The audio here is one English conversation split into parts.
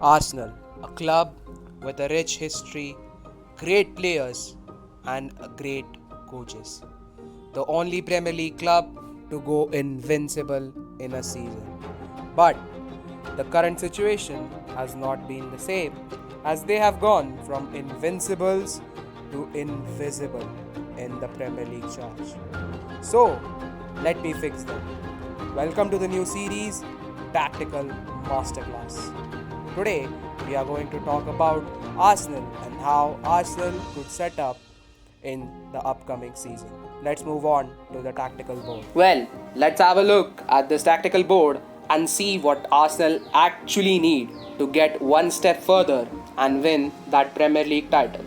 Arsenal, a club with a rich history, great players, and great coaches. The only Premier League club to go invincible in a season. But the current situation has not been the same, as they have gone from invincibles to invisible in the Premier League charge. So, let me fix them. Welcome to the new series, Tactical Masterclass. Today, we are going to talk about Arsenal and how Arsenal could set up in the upcoming season. Let's move on to the tactical board. Well, let's have a look at this tactical board and see what Arsenal actually need to get one step further and win that Premier League title.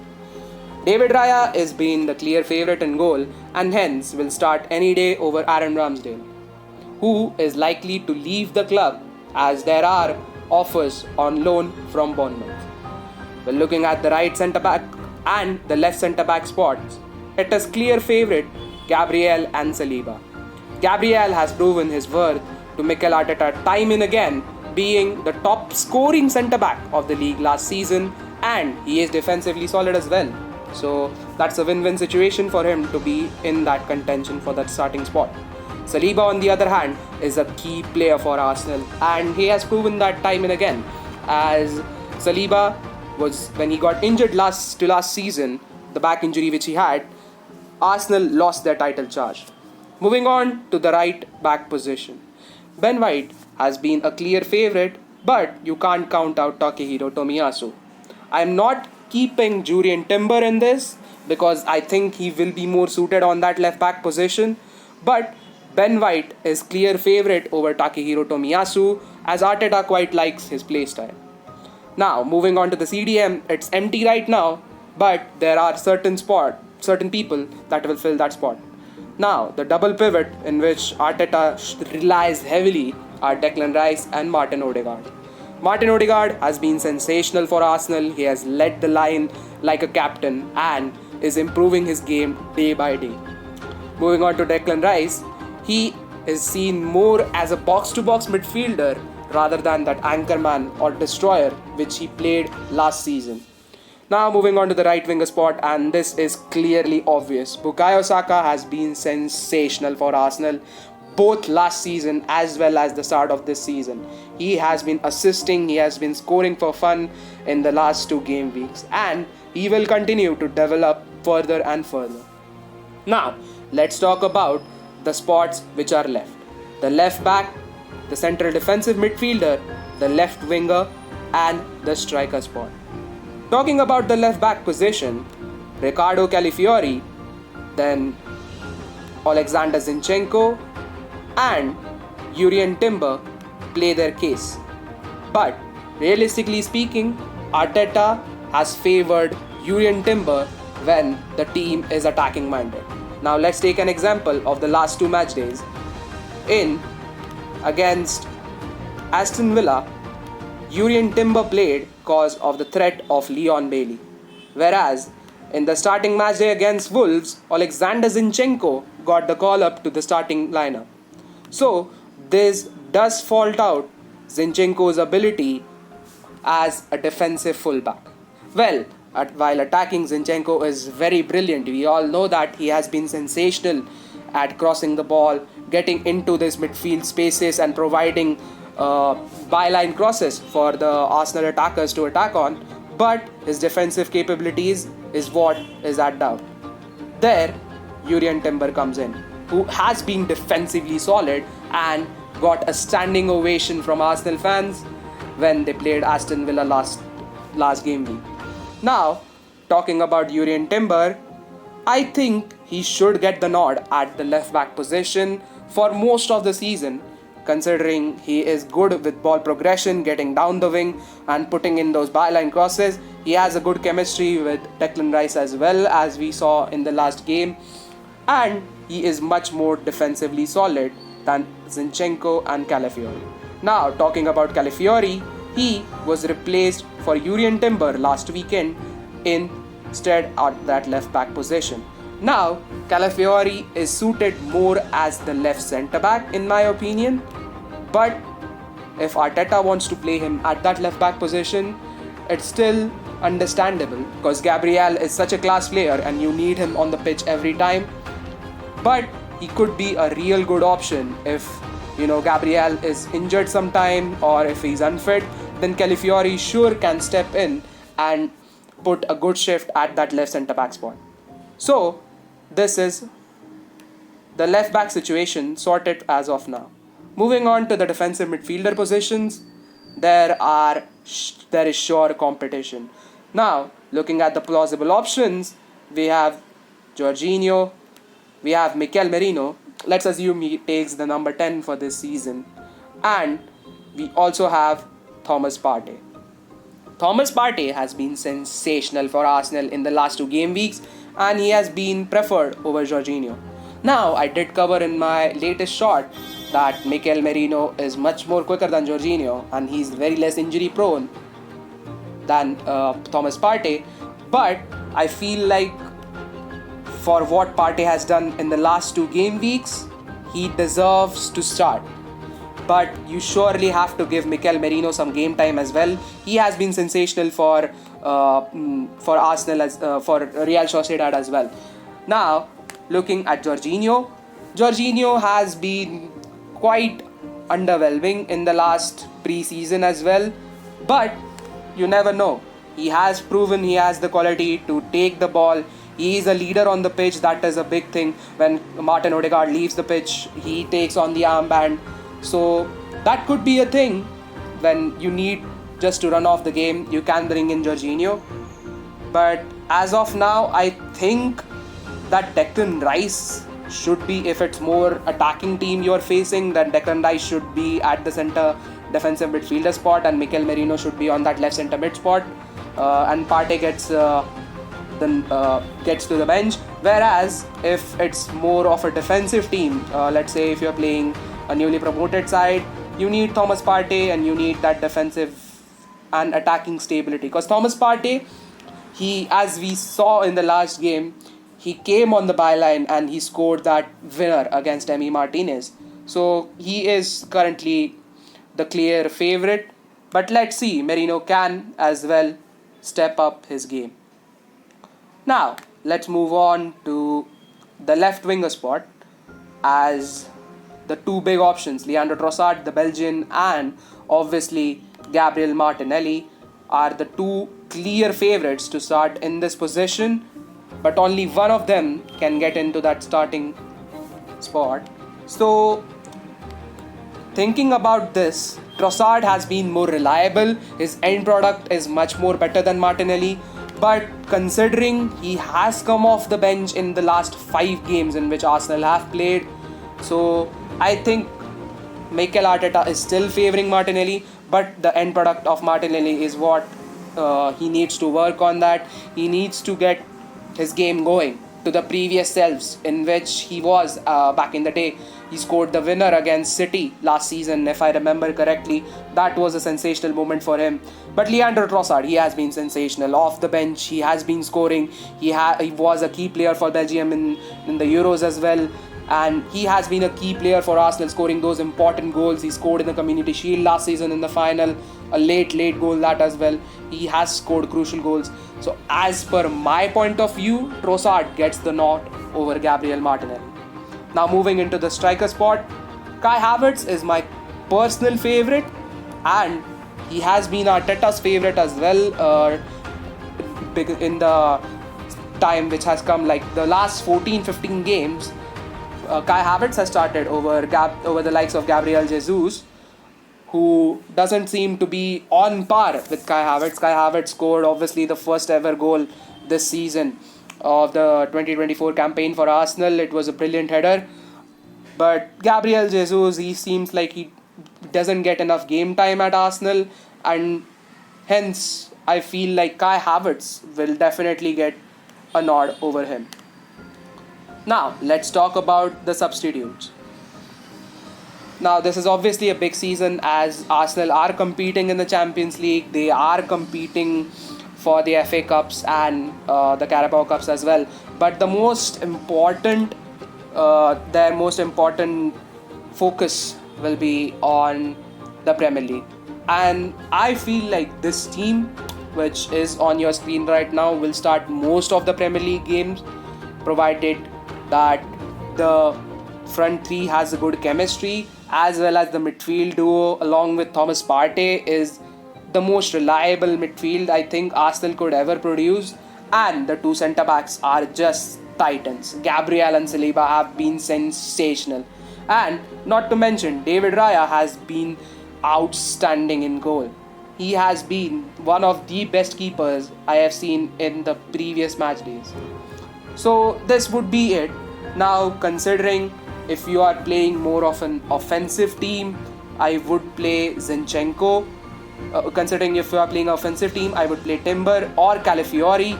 David Raya is being the clear favourite in goal and hence will start any day over Aaron Ramsdale, who is likely to leave the club as there are offers on loan from Bournemouth. When looking at the right centre back and the left centre back spots, it is clear favourite Gabriel and Saliba. Gabriel has proven his worth to Mikel Arteta time and again, being the top scoring centre back of the league last season, and he is defensively solid as well. So that's a win-win situation for him to be in that contention for that starting spot. Saliba, on the other hand, is a key player for Arsenal, and he has proven that time and again. As Saliba was, when he got injured last season, the back injury which he had, Arsenal lost their title charge. Moving on to the right back position, Ben White has been a clear favourite, but you can't count out Takehiro Tomiyasu. I am not keeping Jurrien Timber in this because I think he will be more suited on that left back position, but Ben White is clear favourite over Takehiro Tomiyasu as Arteta quite likes his play style. Now moving on to the CDM, it's empty right now, but there are certain people that will fill that spot. Now the double pivot in which Arteta relies heavily are Declan Rice and Martin Odegaard. Martin Odegaard has been sensational for Arsenal. He has led the line like a captain and is improving his game day by day. Moving on to Declan Rice, he is seen more as a box-to-box midfielder rather than that anchorman or destroyer which he played last season. Now moving on to the right winger spot, and this is clearly obvious. Bukayo Saka has been sensational for Arsenal both last season as well as the start of this season. He has been assisting, he has been scoring for fun in the last 2 game weeks, and he will continue to develop further and further. Now let's talk about the spots which are left. The left back, the central defensive midfielder, the left winger, and the striker spot. Talking about the left back position, Riccardo Calafiori, then Alexander Zinchenko and Jurrien Timber play their case. But realistically speaking, Arteta has favoured Jurrien Timber when the team is attacking minded. Now let's take an example of the last 2 match days. Against Aston Villa, Jurrien Timber played cause of the threat of Leon Bailey. Whereas in the starting match day against Wolves, Alexander Zinchenko got the call up to the starting lineup. So this does fault out Zinchenko's ability as a defensive fullback. Well, while attacking, Zinchenko is very brilliant. We all know that he has been sensational at crossing the ball, getting into this midfield spaces and providing byline crosses for the Arsenal attackers to attack on. But his defensive capabilities is what is at doubt. There, Jurrien Timber comes in, who has been defensively solid and got a standing ovation from Arsenal fans when they played Aston Villa last game week. Now, talking about Jurrien Timber, I think he should get the nod at the left back position for most of the season, considering he is good with ball progression, getting down the wing and putting in those byline crosses. He has a good chemistry with Declan Rice as well, as we saw in the last game, and he is much more defensively solid than Zinchenko and Calafiori. Now, talking about Calafiori, he was replaced for Jurrien Timber last weekend instead at that left back position. Now, Calafiori is suited more as the left centre back in my opinion, but if Arteta wants to play him at that left back position, it's still understandable because Gabriel is such a class player and you need him on the pitch every time. But he could be a real good option if Gabriel is injured sometime or if he's unfit. Then Calafiori sure can step in and put a good shift at that left centre back spot. So this is the left back situation sorted as of now. Moving on to the defensive midfielder positions, there is sure competition. Now, looking at the plausible options, we have Jorginho, we have Mikel Merino. Let's assume he takes the number 10 for this season. And we also have Thomas Partey. Thomas Partey has been sensational for Arsenal in the last 2 game weeks and he has been preferred over Jorginho. Now, I did cover in my latest shot that Mikel Merino is much more quicker than Jorginho and he's very less injury prone than Thomas Partey. But I feel like for what Partey has done in the last 2 game weeks, he deserves to start. But you surely have to give Mikel Merino some game time as well. He has been sensational for Arsenal for Real Sociedad as well. Now, looking at Jorginho has been quite underwhelming in the last pre-season as well. But you never know. He has proven he has the quality to take the ball. He is a leader on the pitch. That is a big thing. When Martin Odegaard leaves the pitch, he takes on the armband. So that could be a thing when you need just to run off the game. You can bring in Jorginho. But as of now, I think that Declan Rice should be, if it's more attacking team you're facing, then Declan Rice should be at the centre defensive midfielder spot and Mikel Merino should be on that left centre mid spot. And Partey gets to the bench. Whereas if it's more of a defensive team, let's say if you're playing a newly promoted side, you need Thomas Partey and you need that defensive and attacking stability. Because Thomas Partey, as we saw in the last game, he came on the byline and he scored that winner against Emi Martinez. So he is currently the clear favourite. But let's see, Merino can as well step up his game. Now, let's move on to the left winger spot, as the 2 big options, Leandro Trossard, the Belgian, and obviously Gabriel Martinelli, are the 2 clear favourites to start in this position. But only one of them can get into that starting spot. So, thinking about this, Trossard has been more reliable. His end product is much more better than Martinelli. But considering he has come off the bench in the last 5 games in which Arsenal have played, so I think Mikel Arteta is still favouring Martinelli. But the end product of Martinelli is what he needs to work on that. He needs to get his game going to the previous selves in which he was back in the day. He scored the winner against City last season, if I remember correctly. That was a sensational moment for him. But Leandro Trossard, he has been sensational. Off the bench, he has been scoring. He was a key player for Belgium in the Euros as well. And he has been a key player for Arsenal, scoring those important goals. He scored in the Community Shield last season in the final. A late goal that as well. He has scored crucial goals. So as per my point of view, Trossard gets the nod over Gabriel Martinelli. Now moving into the striker spot, Kai Havertz is my personal favourite and he has been Arteta's favourite as well in the time which has come, like the last 14-15 games. Kai Havertz has started over the likes of Gabriel Jesus, who doesn't seem to be on par with Kai Havertz. Kai Havertz scored obviously the first ever goal this season of the 2024 campaign for Arsenal. It was a brilliant header. But Gabriel Jesus, he seems like he doesn't get enough game time at Arsenal, and hence I feel like Kai Havertz will definitely get a nod over him. Now, let's talk about the substitutes. Now, this is obviously a big season as Arsenal are competing in the Champions League. They are competing for the FA Cups and the Carabao Cups as well. But the their most important focus will be on the Premier League. And I feel like this team, which is on your screen right now, will start most of the Premier League games, provided that the front three has a good chemistry, as well as the midfield duo along with Thomas Partey is the most reliable midfield I think Arsenal could ever produce. And the two centre backs are just titans. Gabriel and Saliba have been sensational. And not to mention, David Raya has been outstanding in goal. He has been one of the best keepers I have seen in the previous match days. So this would be it. Now, considering if you are playing more of an offensive team, I would play Zinchenko. Considering if you are playing an offensive team, I would play Timber or Calafiori.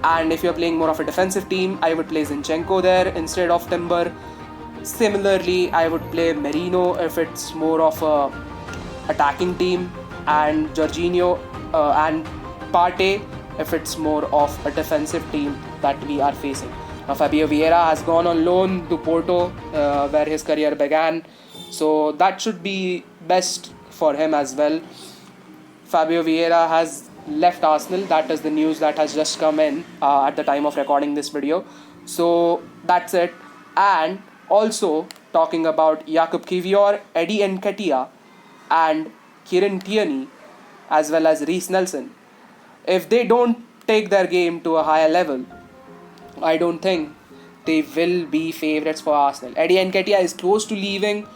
And if you are playing more of a defensive team, I would play Zinchenko there instead of Timber. Similarly, I would play Merino if it's more of a attacking team, and Jorginho and Partey if it's more of a defensive team that we are facing. Now, Fabio Vieira has gone on loan to Porto, where his career began, so that should be best for him as well. Fabio Vieira has left Arsenal. That is the news that has just come in at the time of recording this video. So that's it. And also talking about Jakub Kiwior, Eddie Nketiah, and Kieran Tierney, as well as Reece Nelson. If they don't take their game to a higher level, I don't think they will be favourites for Arsenal. Eddie Nketiah is close to leaving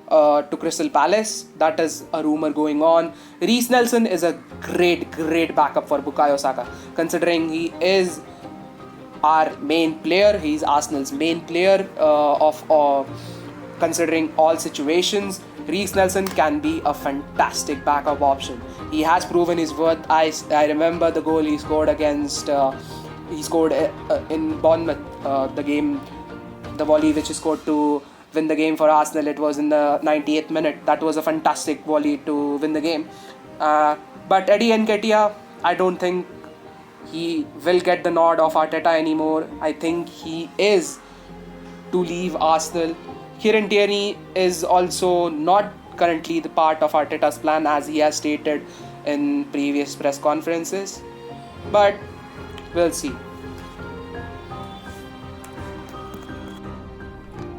to Crystal Palace. That is a rumour going on. Reece Nelson is a great backup for Bukayo Saka, considering he is our main player. He's Arsenal's main player considering all situations. Reece Nelson can be a fantastic backup option. He has proven his worth. I remember the goal he scored against. He scored in Bournemouth, the volley which he scored to win the game for Arsenal. It was in the 98th minute. That was a fantastic volley to win the game. But Eddie Nketiah, I don't think he will get the nod of Arteta anymore. I think he is to leave Arsenal. Kieran Tierney is also not currently the part of Arteta's plan, as he has stated in previous press conferences. But we'll see.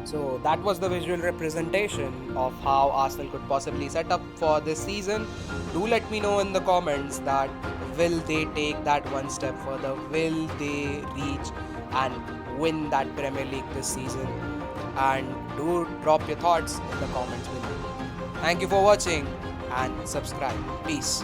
So that was the visual representation of how Arsenal could possibly set up for this season. Do let me know in the comments that will they take that one step further? Will they reach and win that Premier League this season? And do drop your thoughts in the comments below. Thank you for watching and subscribe. Peace.